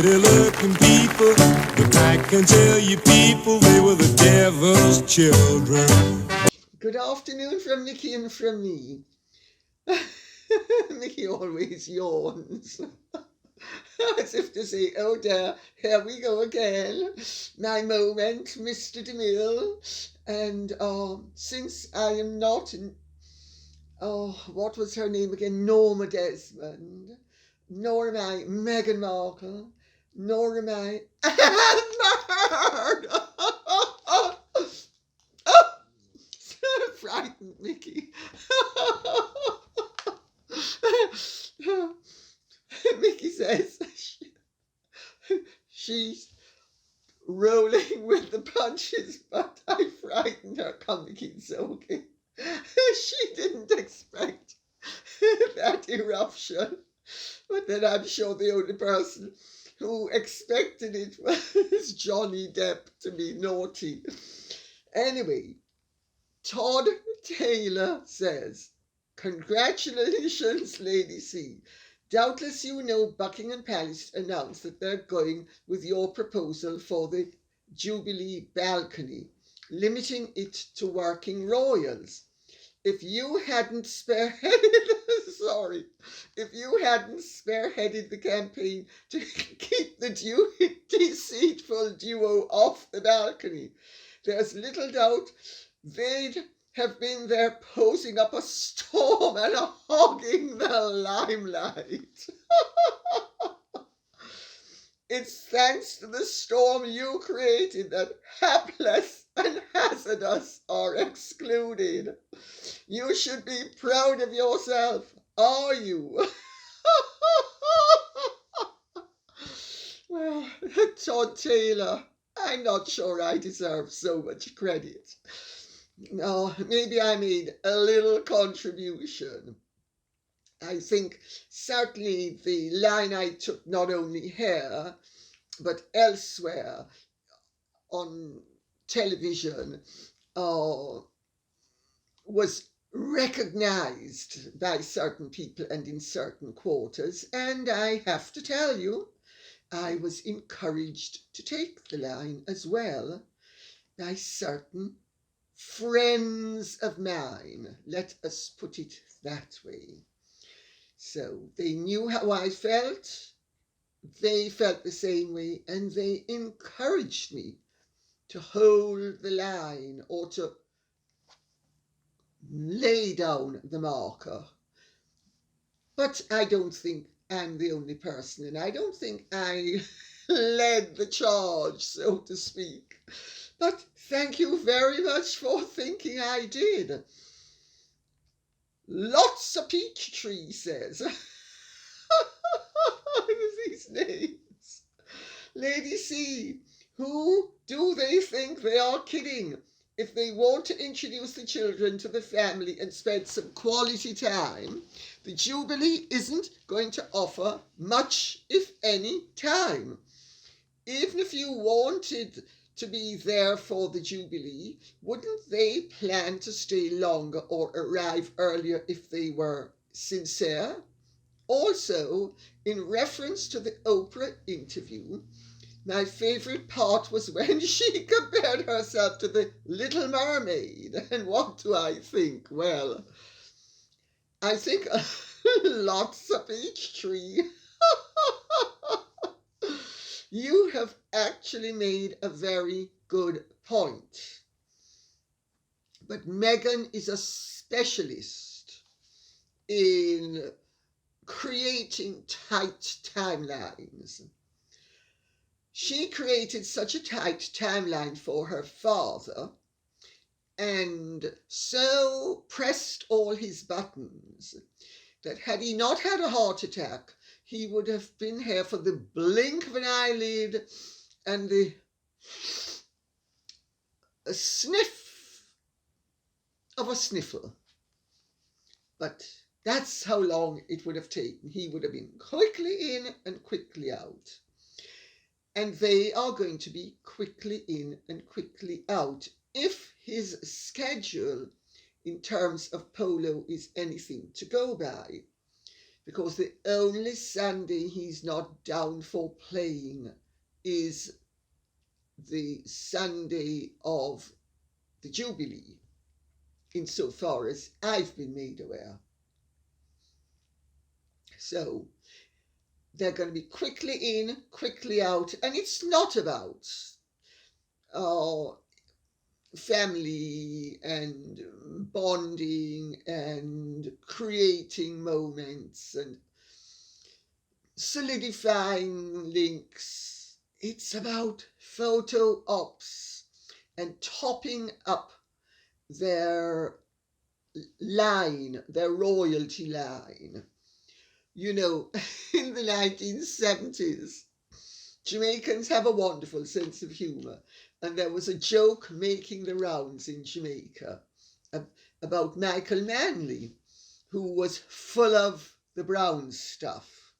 pretty-looking people, but I can tell you people, they were the devil's children. Good afternoon from Mickey and from me. Mickey always yawns. As if to say, oh dear, here we go again. My moment, Mr. DeMille. And since I am not in, what was her name again? Norma Desmond. Nor am I Meghan Markle. Nor am I frightened Mickey. Mickey says she's rolling with the punches, but I frightened her. Come, Mickey, it's okay. She didn't expect that eruption, but then I'm sure the only person who expected it was Johnny Depp to be naughty. Anyway, Todd Taylor says, congratulations, Lady C. Doubtless you know Buckingham Palace announced that they're going with your proposal for the Jubilee balcony, limiting it to working royals. If you hadn't spearheaded the campaign to keep the deceitful duo off the balcony, there's little doubt they'd have been there posing up a storm and hogging the limelight. It's thanks to the storm you created that hapless and hazardous are excluded. You should be proud of yourself, are you? Well, Todd Taylor, I'm not sure I deserve so much credit. No, maybe I made a little contribution. I think certainly the line I took not only here, but elsewhere on television was recognized by certain people and in certain quarters, and I have to tell you, I was encouraged to take the line as well by certain friends of mine, let us put it that way. So they knew how I felt, they felt the same way, and they encouraged me to hold the line or to lay down the marker. But I don't think I'm the only person, and I don't think I led the charge, so to speak. But thank you very much for thinking I did. Lots of Peachtree says. These names. Lady C, who do they think they are kidding if they want to introduce the children to the family and spend some quality time? The Jubilee isn't going to offer much, if any, time. Even if you wanted to be there for the Jubilee, wouldn't they plan to stay longer or arrive earlier if they were sincere? Also, in reference to the Oprah interview, my favourite part was when she compared herself to the Little Mermaid. And what do I think? Well, I think lots of Peachtree. You have actually made a very good point. But Meghan is a specialist in creating tight timelines. She created such a tight timeline for her father and so pressed all his buttons that had he not had a heart attack, he would have been here for the blink of an eyelid and a sniff of a sniffle. But that's how long it would have taken. He would have been quickly in and quickly out. And they are going to be quickly in and quickly out if his schedule in terms of polo is anything to go by. because the only Sunday he's not down for playing is the Sunday of the Jubilee, insofar as I've been made aware. So they're going to be quickly in, quickly out, and it's not about family and bonding and creating moments and solidifying links. It's about photo ops and topping up their line, their royalty line. You know, in the 1970s, Jamaicans have a wonderful sense of humour, and there was a joke making the rounds in Jamaica about Michael Manley, who was full of the brown stuff.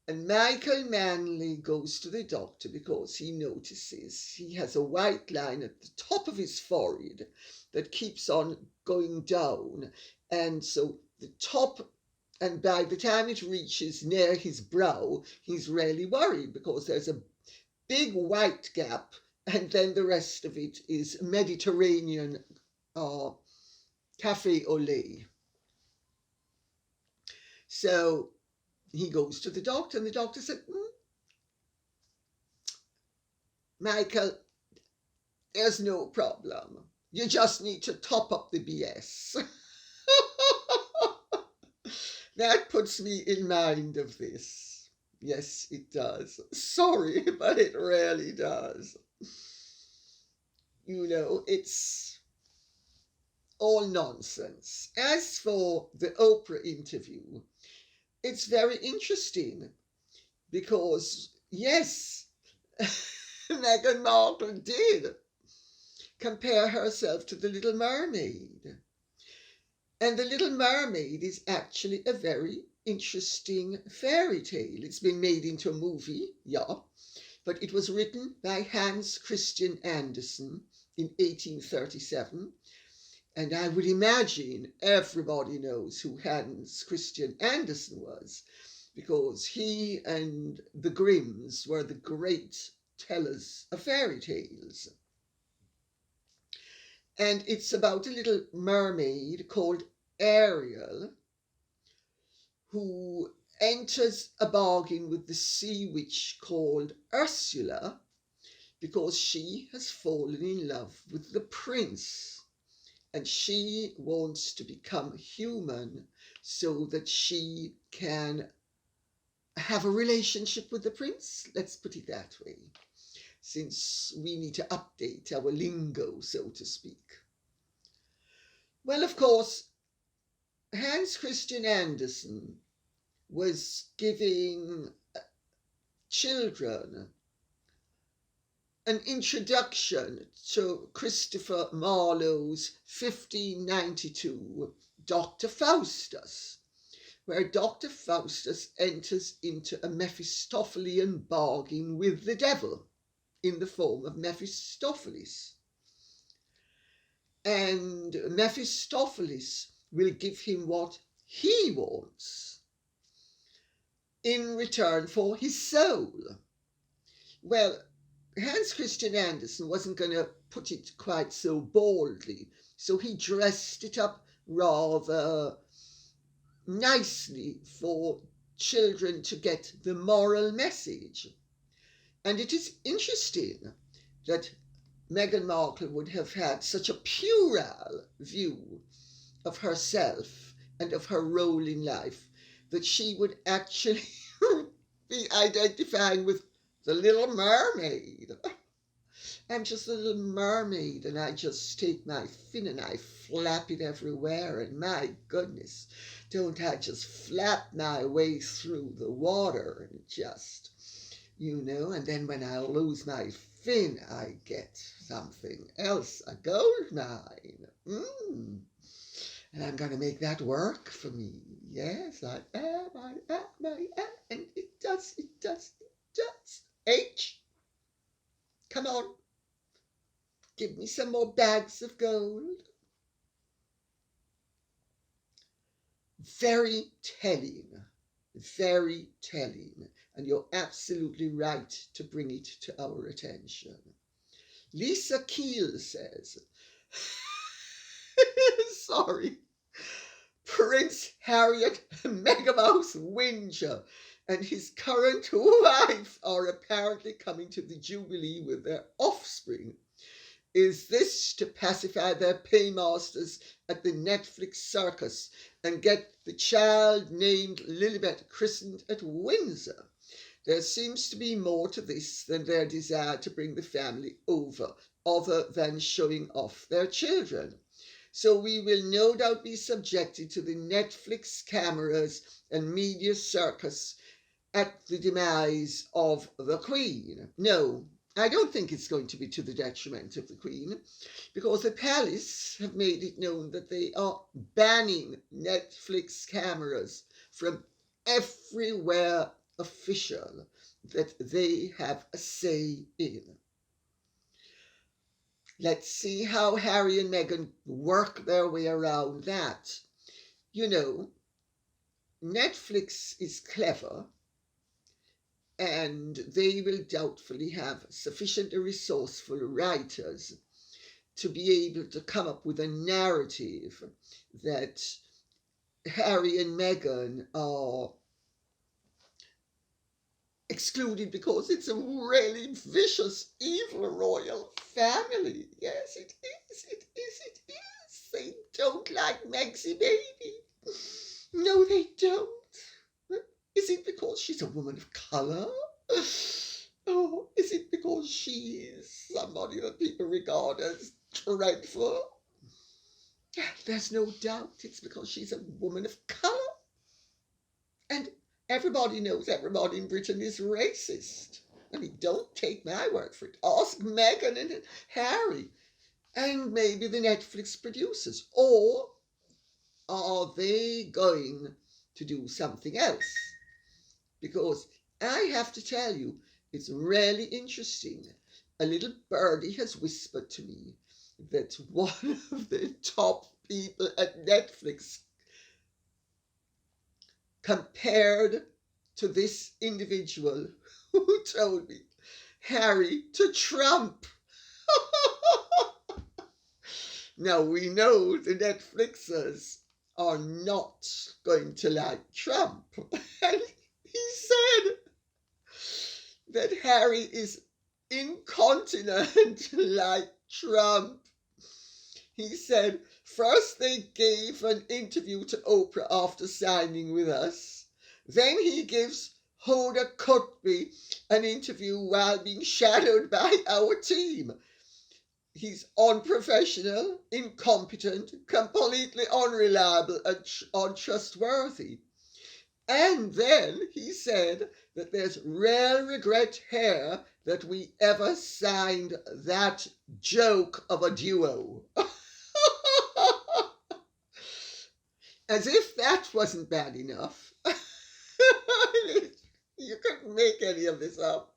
And Michael Manley goes to the doctor because he notices he has a white line at the top of his forehead that keeps on going down. And so the top, and by the time it reaches near his brow, he's really worried because there's a big white gap, and then the rest of it is Mediterranean cafe au lait. So he goes to the doctor, and the doctor said, Michael, there's no problem. You just need to top up the BS. That puts me in mind of this. Yes, it does. Sorry, but it really does. You know, it's all nonsense. As for the Oprah interview, it's very interesting because, yes, Meghan Markle did compare herself to the Little Mermaid. And the Little Mermaid is actually a very interesting fairy tale. It's been made into a movie, yeah, but it was written by Hans Christian Andersen in 1837. And I would imagine everybody knows who Hans Christian Andersen was, because he and the Grimms were the great tellers of fairy tales. And it's about a little mermaid called Ariel, who enters a bargain with the sea witch called Ursula, because she has fallen in love with the prince, and she wants to become human so that she can have a relationship with the prince. Let's put it that way, since we need to update our lingo, so to speak. Well, of course, Hans Christian Andersen was giving children an introduction to Christopher Marlowe's 1592 Dr. Faustus, where Dr. Faustus enters into a Mephistophelian bargain with the devil in the form of Mephistopheles. And Mephistopheles will give him what he wants in return for his soul. Well, Hans Christian Andersen wasn't going to put it quite so boldly, so he dressed it up rather nicely for children to get the moral message. And it is interesting that Meghan Markle would have had such a puerile view of herself and of her role in life that she would actually be identifying with the Little Mermaid. I'm just a little mermaid, and I just take my fin and I flap it everywhere, and my goodness, don't I just flap my way through the water and just, you know, and then when I lose my fin, I get something else, a gold mine. And I'm going to make that work for me. Yes, I am, and it does. H, come on, give me some more bags of gold. Very telling very telling, and you're absolutely right to bring it to our attention. Lisa Keel says, sorry, Prince Harry and Meghan Windsor and his current wife are apparently coming to the Jubilee with their offspring. Is this to pacify their paymasters at the Netflix circus and get the child named Lilibet christened at Windsor? There seems to be more to this than their desire to bring the family over, other than showing off their children. So we will no doubt be subjected to the Netflix cameras and media circus at the demise of the Queen. No, I don't think it's going to be to the detriment of the Queen, because the palace have made it known that they are banning Netflix cameras from everywhere official that they have a say in. Let's see how Harry and Meghan work their way around that. You know, Netflix is clever, and they will doubtfully have sufficiently resourceful writers to be able to come up with a narrative that Harry and Meghan are excluded because it's a really vicious, evil royal family. Yes, it is, it is, it is. They don't like Megxy baby. No, they don't. Is it because she's a woman of colour? Oh, is it because she's somebody that people regard as dreadful? There's no doubt it's because she's a woman of colour. And everybody knows everybody in Britain is racist. I mean, don't take my word for it. Ask Meghan and Harry, and maybe the Netflix producers. Or are they going to do something else? Because I have to tell you, it's really interesting. A little birdie has whispered to me that one of the top people at Netflix compared to this individual who told me Harry to Trump. Now we know the Netflixers are not going to like Trump. And he said that Harry is incontinent like Trump. He said, first they gave an interview to Oprah after signing with us. Then he gives Hoda Kotb an interview while being shadowed by our team. He's unprofessional, incompetent, completely unreliable and untrustworthy. And then he said that there's real regret here that we ever signed that joke of a duo. As if that wasn't bad enough. You couldn't make any of this up.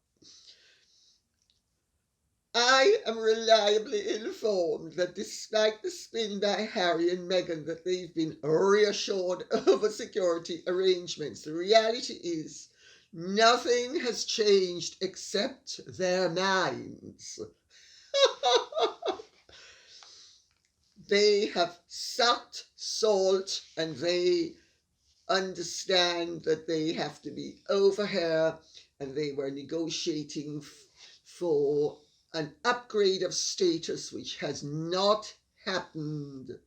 I am reliably informed that despite the spin by Harry and Meghan that they've been reassured over security arrangements, the reality is nothing has changed except their minds. They have sucked salt and they understand that they have to be over here, and they were negotiating for an upgrade of status which has not happened.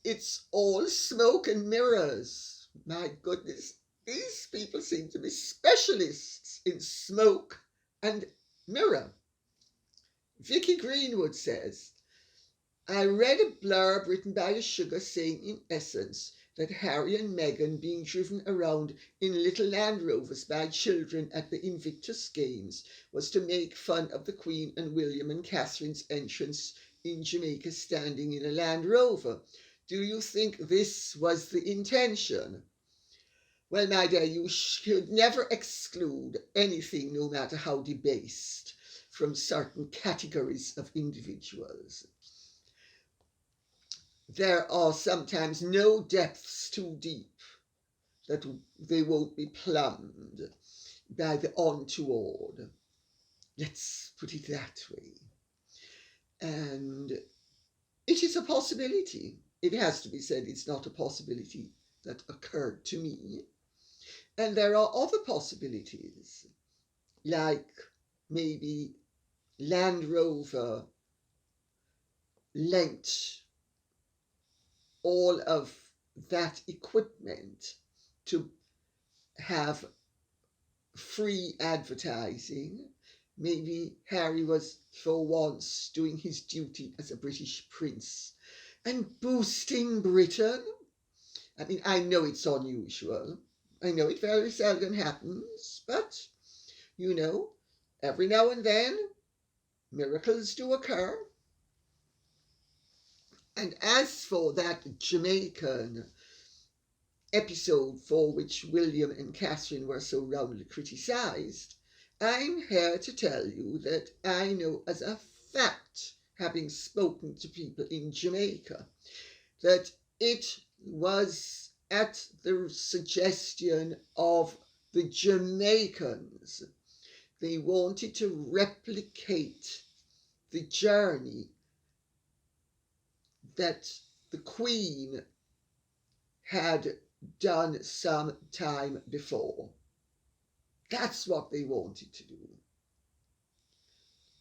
It's all smoke and mirrors. My goodness, these people seem to be specialists in smoke and mirror. Vicky Greenwood says, I read a blurb written by a sugar saying in essence that Harry and Meghan being driven around in little Land Rovers by children at the Invictus Games was to make fun of the Queen and William and Catherine's entrance in Jamaica standing in a Land Rover. Do you think this was the intention? Well, my dear, you should never exclude anything, no matter how debased, from certain categories of individuals. there are sometimes no depths too deep that they won't be plumbed by the untoward. Let's put it that way. And it is a possibility. It has to be said, it's not a possibility that occurred to me. And there are other possibilities, like maybe Land Rover lent all of that equipment to have free advertising. Maybe Harry was for once doing his duty as a British prince and boosting Britain. I mean, I know it's unusual. I know it very seldom happens, but, you know, every now and then, miracles do occur. And as for that Jamaican episode for which William and Catherine were so roundly criticised, I'm here to tell you that I know as a fact, having spoken to people in Jamaica, that it was at the suggestion of the Jamaicans. They wanted to replicate the journey that the Queen had done some time before. That's what they wanted to do.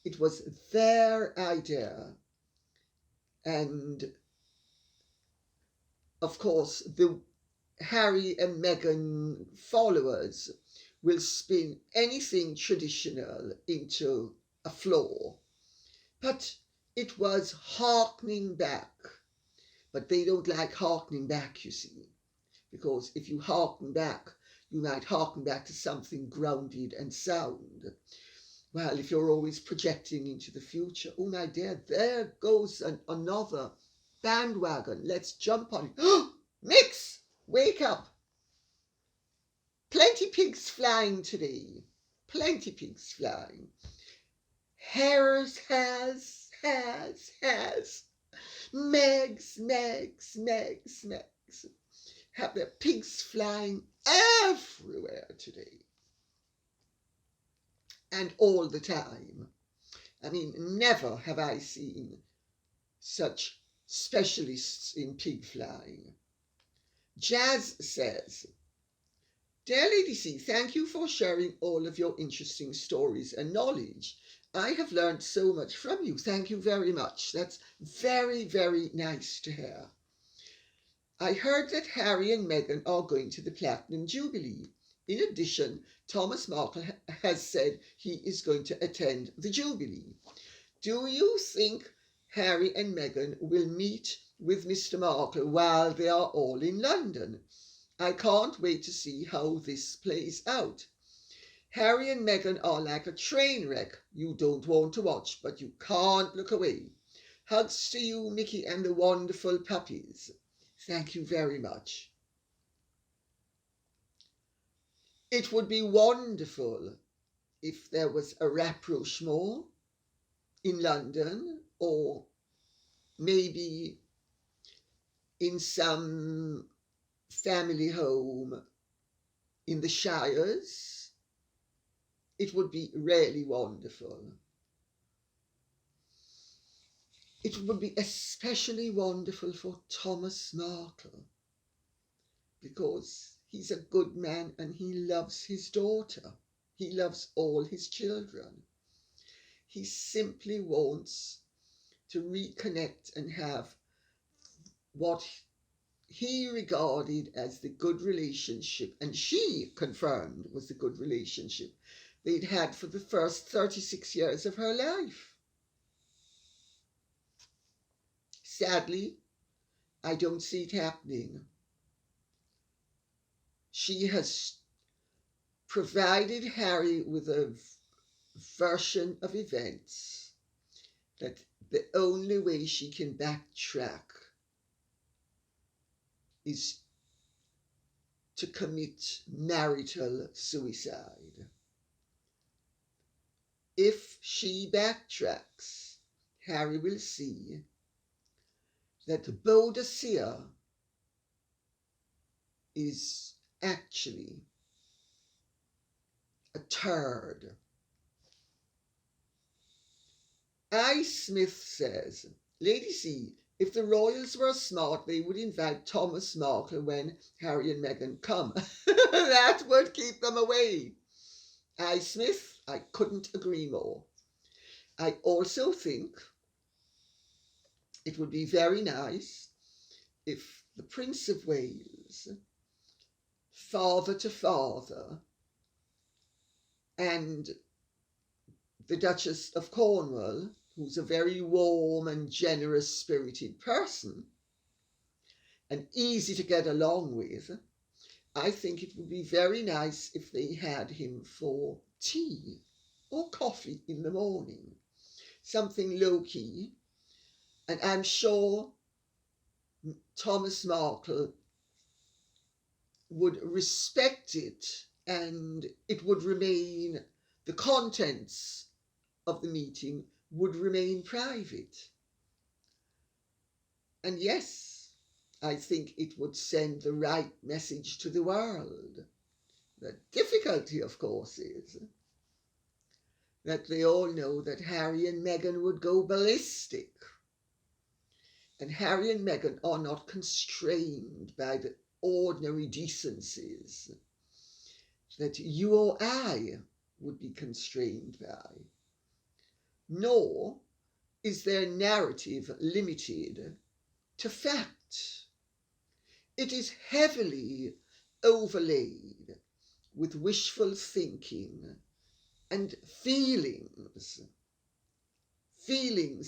It was their idea. And of course, the Harry and Meghan followers will spin anything traditional into a flaw. But it was harkening back. But they don't like harkening back, you see. Because if you harken back, you might harken back to something grounded and sound. Well, if you're always projecting into the future, oh my dear, there goes another bandwagon. Let's jump on it. Mix! Wake up! Plenty pigs flying today. Plenty pigs flying. Harris has. Megs. Have their pigs flying everywhere today. And all the time. I mean, never have I seen such specialists in pig flying. Jazz says, Dear Lady C, thank you for sharing all of your interesting stories and knowledge. I have learned so much from you. Thank you very much. That's very, very nice to hear. I heard that Harry and Meghan are going to the Platinum Jubilee. In addition, Thomas Markle has said he is going to attend the Jubilee. Do you think Harry and Meghan will meet with Mr. Markle while they are all in London? I can't wait to see how this plays out. Harry and Meghan are like a train wreck you don't want to watch, but you can't look away. Hugs to you, Mickey, and the wonderful puppies. Thank you very much. It would be wonderful if there was a rapprochement in London, or maybe in some family home in the Shires. It would be really wonderful. It would be especially wonderful for Thomas Markle, because he's a good man and he loves his daughter. He loves all his children. He simply wants to reconnect and have what he regarded as the good relationship, and she confirmed was the good relationship they'd had for the first 36 years of her life. Sadly, I don't see it happening. She has provided Harry with a version of events that the only way she can backtrack is to commit marital suicide. If she backtracks, Harry will see that Boadicea is actually a turd. I. Smith says, Lady C, if the royals were smart, they would invite Thomas Markle when Harry and Meghan come. That would keep them away. I. Smith, I couldn't agree more. I also think it would be very nice if the Prince of Wales, father to father, and the Duchess of Cornwall, who's a very warm and generous-spirited person and easy to get along with, I think it would be very nice if they had him for tea or coffee in the morning, something low-key, and I'm sure Thomas Markle would respect it, and it would remain, the contents of the meeting would remain private. And yes, I think it would send the right message to the world. The difficulty, of course, is that they all know that Harry and Meghan would go ballistic. And Harry and Meghan are not constrained by the ordinary decencies that you or I would be constrained by. Nor is their narrative limited to fact. It is heavily overlaid with wishful thinking and feelings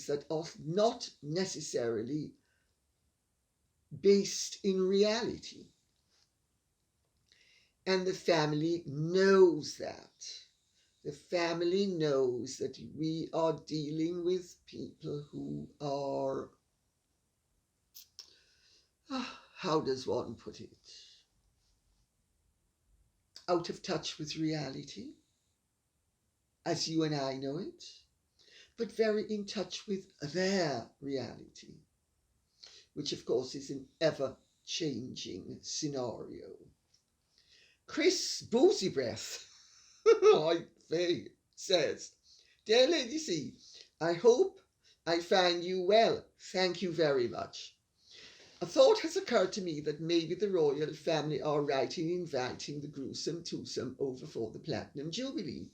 that are not necessarily based in reality. And the family knows that. The family knows that we are dealing with people who are, how does one put it, out of touch with reality, as you and I know it, but very in touch with their reality, which of course is an ever-changing scenario. Chris Boozy Breath, says, Dear Lady C, I hope I find you well. Thank you very much. A thought has occurred to me that maybe the royal family are right in inviting the gruesome twosome over for the Platinum Jubilee.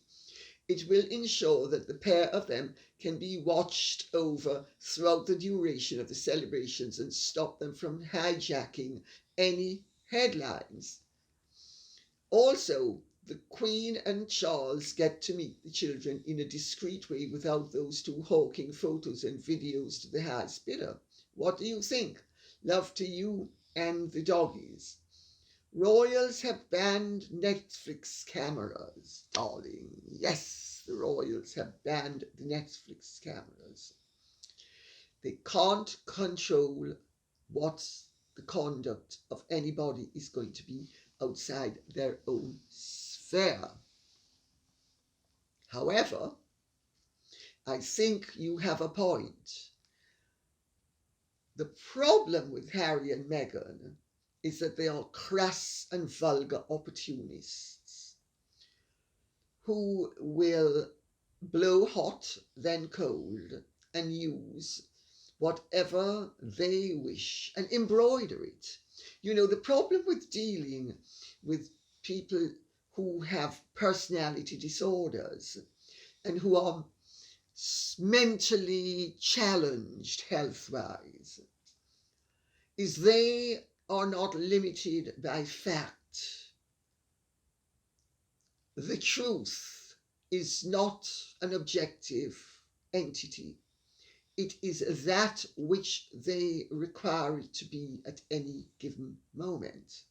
It will ensure that the pair of them can be watched over throughout the duration of the celebrations and stop them from hijacking any headlines. Also, the Queen and Charles get to meet the children in a discreet way without those two hawking photos and videos to the highest bidder. What do you think? Love to you and the doggies. Royals have banned Netflix cameras, darling. Yes, the royals have banned the Netflix cameras. They can't control what the conduct of anybody is going to be outside their own sphere. However, I think you have a point. The problem with Harry and Meghan is that they are crass and vulgar opportunists who will blow hot, then cold, and use whatever they wish and embroider it. You know, the problem with dealing with people who have personality disorders and who are mentally challenged health-wise is they are not limited by fact. The truth is not an objective entity. It is that which they require it to be at any given moment.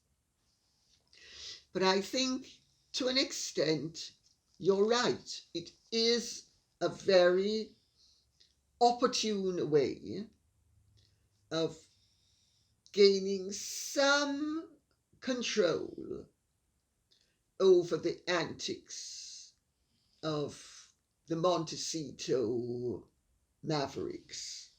But I think to an extent, you're right. It is a very opportune way of gaining some control over the antics of the Montecito Mavericks.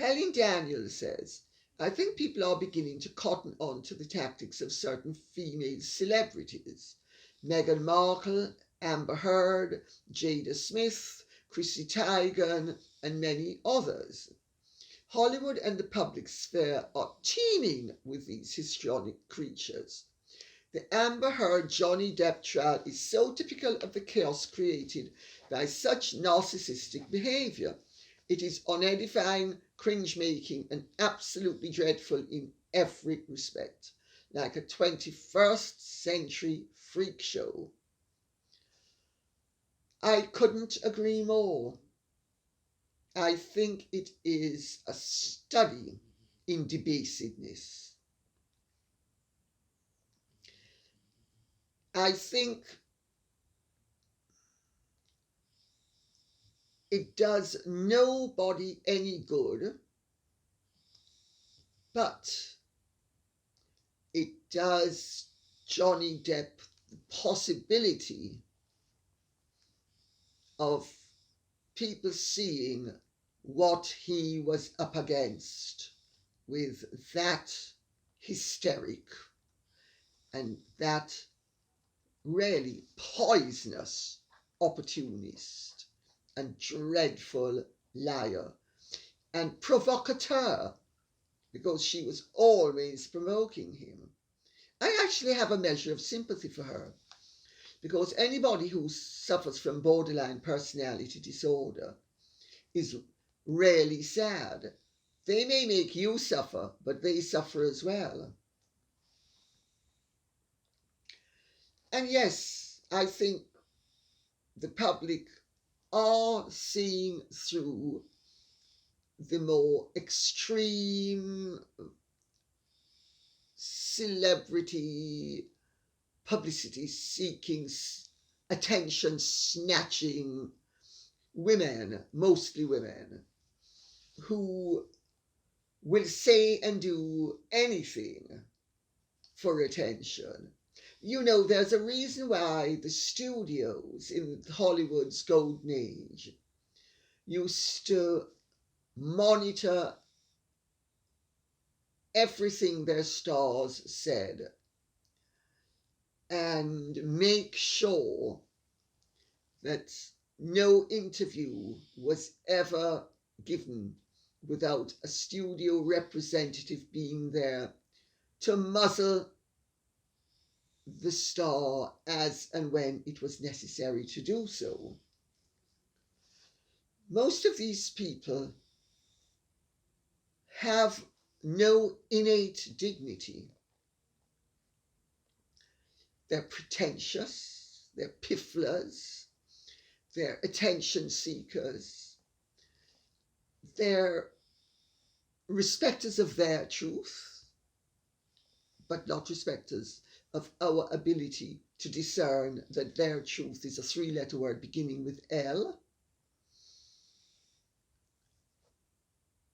Helen Daniels says, I think people are beginning to cotton on to the tactics of certain female celebrities. Meghan Markle, Amber Heard, Jada Smith, Chrissy Teigen, and many others. Hollywood and the public sphere are teeming with these histrionic creatures. The Amber Heard Johnny Depp trial is so typical of the chaos created by such narcissistic behaviour. It is unedifying, cringe-making, and absolutely dreadful in every respect, like a 21st century freak show. I couldn't agree more. I think it is a study in debasedness. I think it does nobody any good, but it does Johnny Depp the possibility of people seeing what he was up against with that hysteric and that really poisonous opportunist and dreadful liar and provocateur, because she was always provoking him. I actually have a measure of sympathy for her, because anybody who suffers from borderline personality disorder is really sad. They may make you suffer, but they suffer as well. And yes, I think the public are seeing through the more extreme celebrity, publicity seeking, attention snatching women, mostly women, who will say and do anything for attention. You know, there's a reason why the studios in Hollywood's golden age used to monitor everything their stars said and make sure that no interview was ever given without a studio representative being there to muzzle the star as and when it was necessary to do so. Most of these people have no innate dignity. They're pretentious, they're pifflers, they're attention seekers, they're respecters of their truth, but not respecters of our ability to discern that their truth is a three-letter word beginning with L.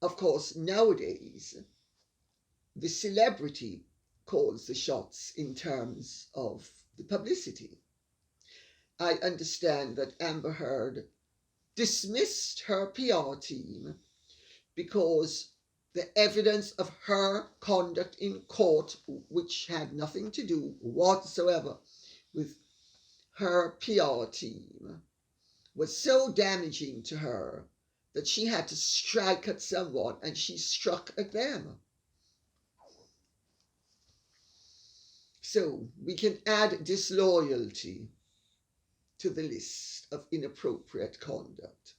Of course, nowadays, the celebrity calls the shots in terms of the publicity. I understand that Amber Heard dismissed her PR team because the evidence of her conduct in court, which had nothing to do whatsoever with her PR team, was so damaging to her that she had to strike at someone, and she struck at them. So we can add disloyalty to the list of inappropriate conduct.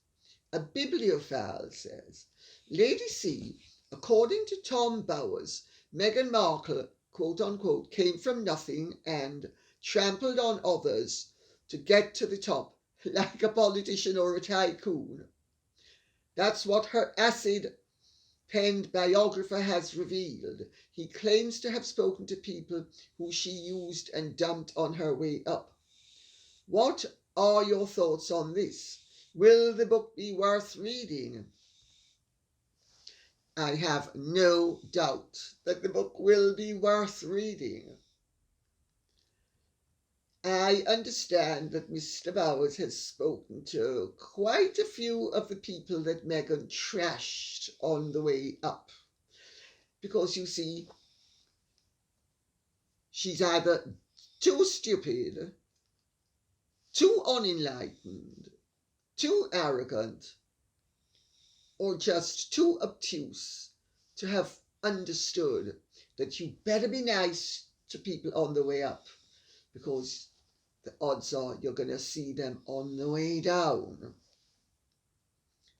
A bibliophile says, Lady C, according to Tom Bowers, Meghan Markle, quote unquote, came from nothing and trampled on others to get to the top like a politician or a tycoon. That's what her acid-penned biographer has revealed. He claims to have spoken to people who she used and dumped on her way up. What are your thoughts on this? Will the book be worth reading? I have no doubt that the book will be worth reading. I understand that Mr. Bowers has spoken to quite a few of the people that Meghan trashed on the way up. Because you see, she's either too stupid, too unenlightened, too arrogant, or just too obtuse to have understood that you better be nice to people on the way up, because the odds are you're going to see them on the way down.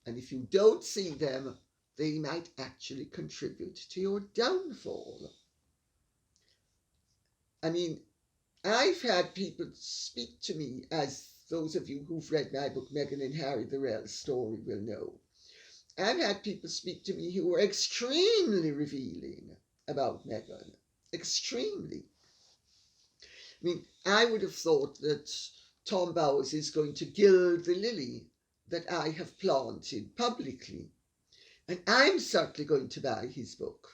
And if you don't see them, they might actually contribute to your downfall. I mean, I've had people speak to me, as those of you who've read my book, Meghan and Harry, The Real Story, will know. I've had people speak to me who were extremely revealing about Meghan. Extremely. I mean, I would have thought that Tom Bowers is going to gild the lily that I have planted publicly. And I'm certainly going to buy his book,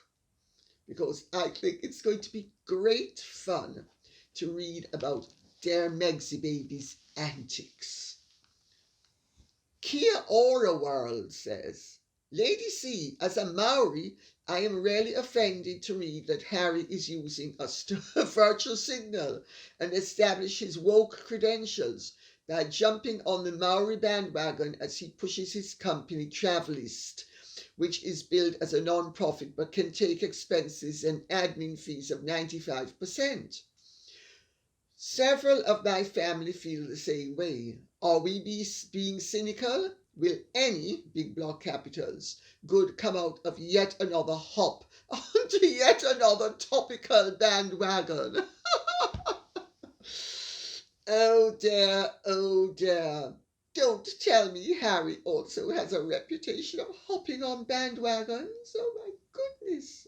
because I think it's going to be great fun to read about their Megsy baby's antics. Kia ora world says, Lady C, as a Maori, I am really offended to read that Harry is using a virtual signal and establish his woke credentials by jumping on the Maori bandwagon as he pushes his company Travalyst, which is billed as a non-profit but can take expenses and admin fees of 95%. Several of my family feel the same way. Are we being cynical? Will any big block capitals good come out of yet another hop onto yet another topical bandwagon? Oh dear, oh dear. Don't tell me Harry also has a reputation of hopping on bandwagons. Oh my goodness.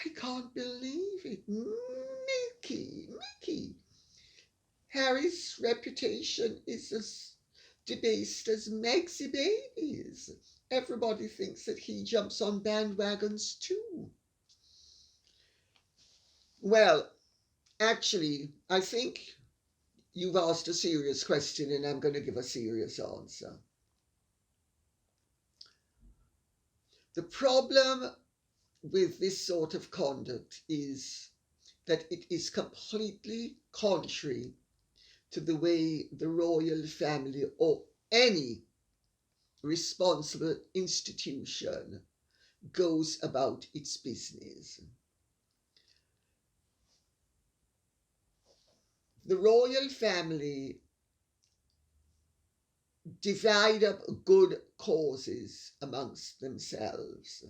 I can't believe it. Mickey. Harry's reputation is as debased as Megsy baby's. Everybody thinks that he jumps on bandwagons too. Well, actually, I think you've asked a serious question and I'm going to give a serious answer. The problem with this sort of conduct is that it is completely contrary to the way the royal family or any responsible institution goes about its business. The royal family divide up good causes amongst themselves,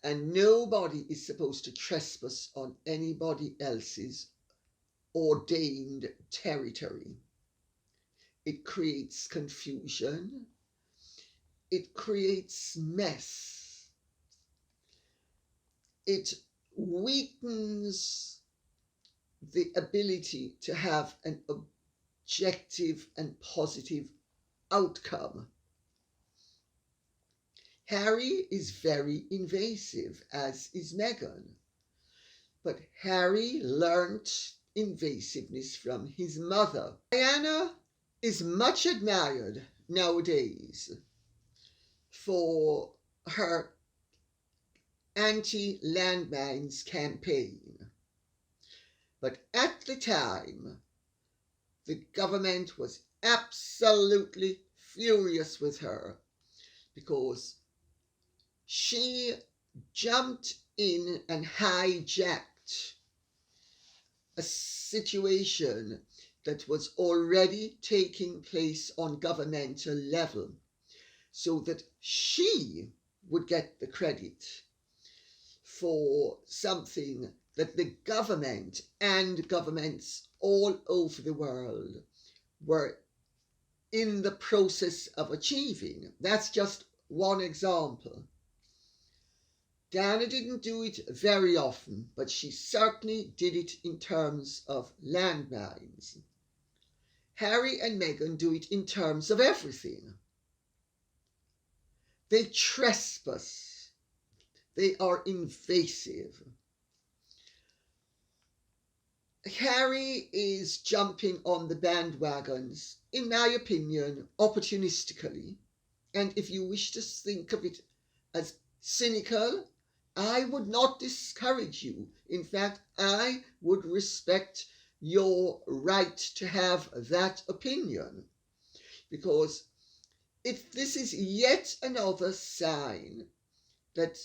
and nobody is supposed to trespass on anybody else's ordained territory. It creates confusion. It creates mess. It weakens the ability to have an objective and positive outcome. Harry is very invasive, as is Meghan. But Harry learnt invasiveness from his mother. Diana is much admired nowadays for her anti-landmines campaign. But at the time, the government was absolutely furious with her because she jumped in and hijacked a situation that was already taking place on governmental level so that she would get the credit for something that the government and governments all over the world were in the process of achieving. That's just one example. Diana didn't do it very often, but she certainly did it in terms of landmines. Harry and Meghan do it in terms of everything. They trespass. They are invasive. Harry is jumping on the bandwagons, in my opinion, opportunistically. And if you wish to think of it as cynical, I would not discourage you. In fact, I would respect your right to have that opinion. Because if this is yet another sign that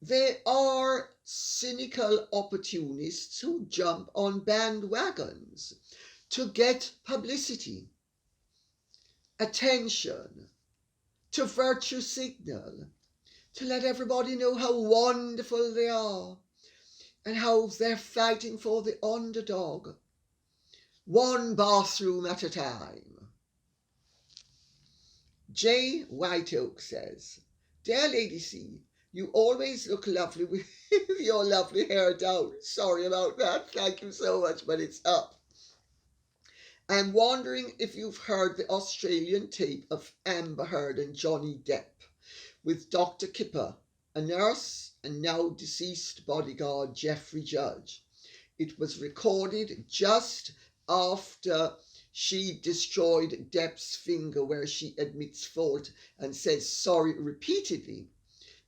there are cynical opportunists who jump on bandwagons to get publicity, attention, to virtue signal, to let everybody know how wonderful they are and how they're fighting for the underdog, one bathroom at a time. J. Whiteoak says, "Dear Lady C, you always look lovely with your lovely hair down." Sorry about that. Thank you so much, but it's up. I'm wondering if you've heard the Australian tape of Amber Heard and Johnny Depp with Dr. Kipper, a nurse and now deceased bodyguard Jeffrey Judge. It was recorded just after she destroyed Depp's finger, where she admits fault and says sorry repeatedly,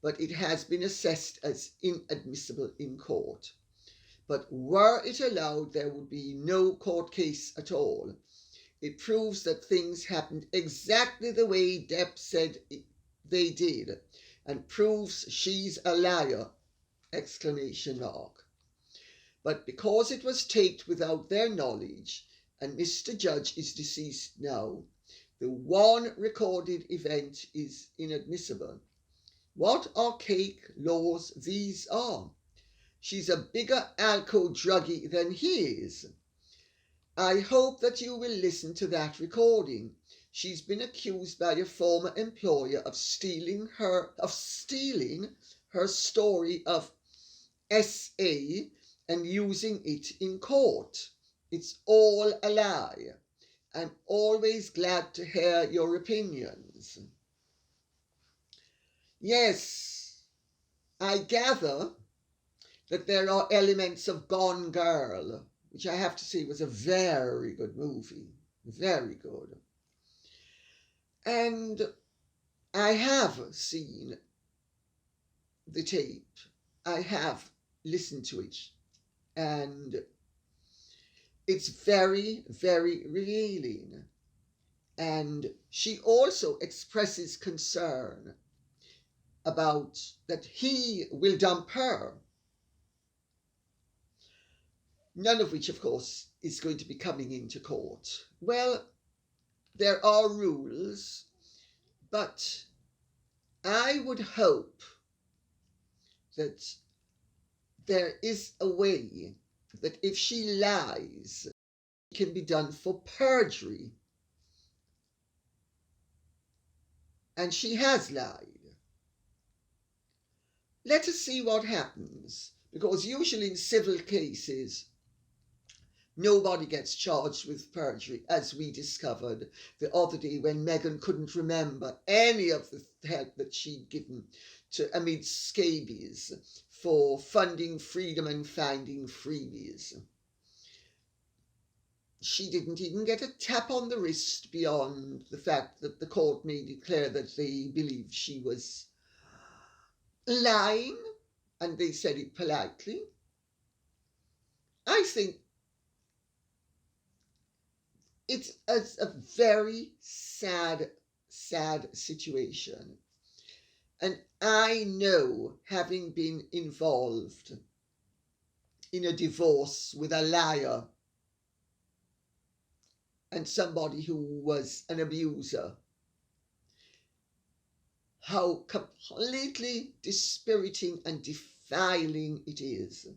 but it has been assessed as inadmissible in court. But were it allowed, there would be no court case at all. It proves that things happened exactly the way Depp said they did, and proves she's a liar! Exclamation mark. But because it was taped without their knowledge, and Mr. Judge is deceased now, the one recorded event is inadmissible. What archaic laws these are! She's a bigger alco-druggie than he is. I hope that you will listen to that recording. She's been accused by a former employer of stealing her story of SA and using it in court. It's all a lie. I'm always glad to hear your opinions. Yes, I gather that there are elements of Gone Girl, which I have to say was a very good movie. Very good. And I have seen the tape. I have listened to it. And it's very, very revealing. And she also expresses concern about that he will dump her. None of which, of course, is going to be coming into court. Well, there are rules, but I would hope that there is a way that if she lies, it can be done for perjury. And she has lied. Let us see what happens, because usually in civil cases, nobody gets charged with perjury, as we discovered the other day when Meghan couldn't remember any of the help that she'd given to Amit scabies for funding freedom and finding freebies. She didn't even get a tap on the wrist beyond the fact that the court may declare that they believed she was lying, and they said it politely. I think it's a very sad situation. And I know, having been involved in a divorce with a liar and somebody who was an abuser, how completely dispiriting and defiling it is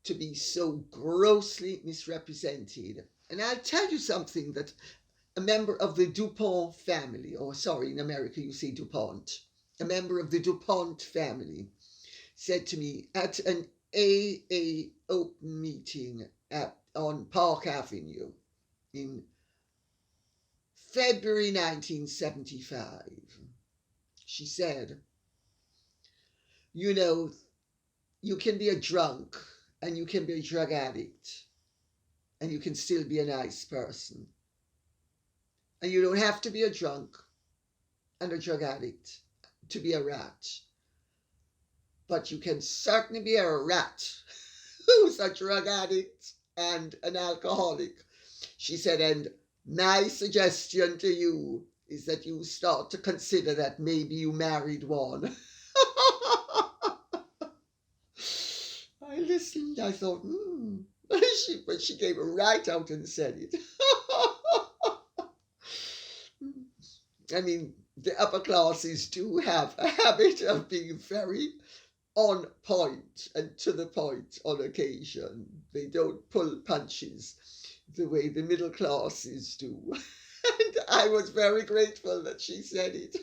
to be so grossly misrepresented. And I'll tell you something that a member of the Dupont family, or sorry, in America you say DuPont, a member of the DuPont family said to me at an AA open meeting on Park Avenue in February 1975. She said, "You know, you can be a drunk and you can be a drug addict, and you can still be a nice person. And you don't have to be a drunk and a drug addict to be a rat. But you can certainly be a rat who's a drug addict and an alcoholic. She said, and my suggestion to you is that you start to consider that maybe you married one. I listened, I thought, but she came right out and said it. I mean, the upper classes do have a habit of being very on point and to the point on occasion. They don't pull punches the way the middle classes do. And I was very grateful that she said it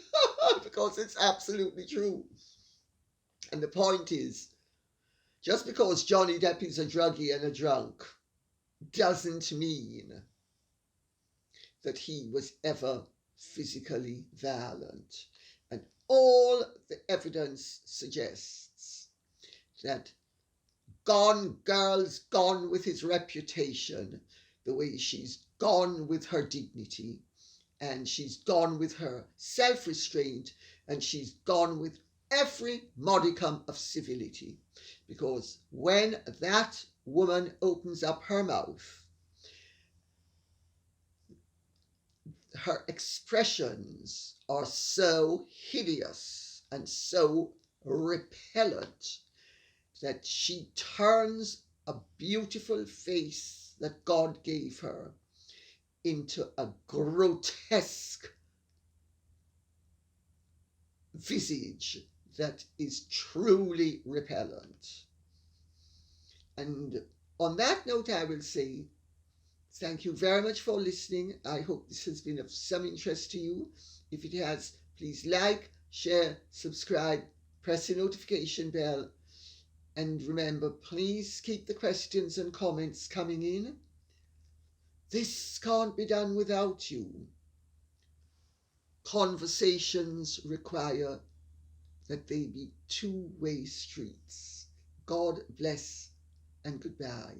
because it's absolutely true. And the point is, just because Johnny Depp is a druggie and a drunk doesn't mean that he was ever physically violent. And all the evidence suggests that girl's gone with his reputation, the way she's gone with her dignity, and she's gone with her self-restraint, and she's gone with every modicum of civility. Because when that woman opens up her mouth, her expressions are so hideous and so repellent that she turns a beautiful face that God gave her into a grotesque visage that is truly repellent. And on that note, I will say thank you very much for listening. I hope this has been of some interest to you. If it has, please like, share, subscribe, press the notification bell, and remember, please keep the questions and comments coming in. This can't be done without you. Conversations require that they be two-way streets. God bless and goodbye.